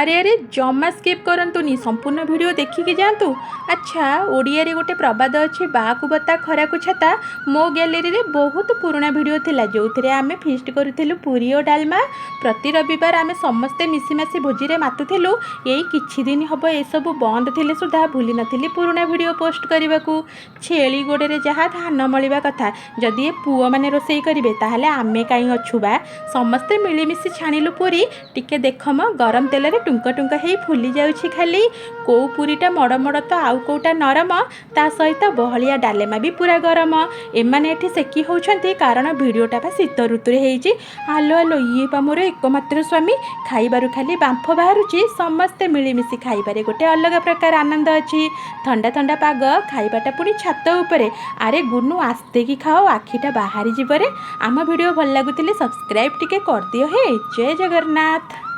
अरे अरे जमा स्किप करंतुनी संपूर्ण वीडियो देखिकी जातु। अच्छा ओडिया रे गोटे प्रबाद अच्छे बाकु बता खरा को छता। मो गैलेरी रे बहुत पुराना वीडियो थिला जो थे आम फिस्ट करूँ पूरी और डालमा। प्रति रविवार आम समस्ते मिसीमासी भोजी रे मातुलु। यही किछि दिन हम एसबू बंद थिले सुधा भूली नथिली पुराना वीडियो पोस्ट करने को। छेली गोड़े जहाँ धान मलिबा कथा जदि ए पुओ माने रोसई करिवे ताहले आमे काई अछुबा। समस्ते मिलीमिशी छाणिलु पूरी टिके देखम गरम तेल रे टुंक टुंक हेई फुली जाउछि खाली। को पूरीटा मड़ मड़ तो आउ कोटा नरम ता सहित बहलिया डालेमा भी पूरा गरम। एमाने एठी सेकी होउछंती कारण वीडियोटा बा शीत ऋतु रे हेइछि। आलो आलो ये पा मोर एकमात्र स्वामी खाइबारु खाली बांफ बाहरुछि। समस्ते मिलीमिशी खाइबारे गोटे अलग प्रकार आनंद अछि। ठंडा ठंडा पाग खाइबाटा पुणी छात उपरे। अरे गुनु आस्ते की खाओ आखिटा बाहरी जीवरे। आम वीडियो भल लागुतिले सब्सक्राइब टिके कर दियो हे। जय जगन्नाथ।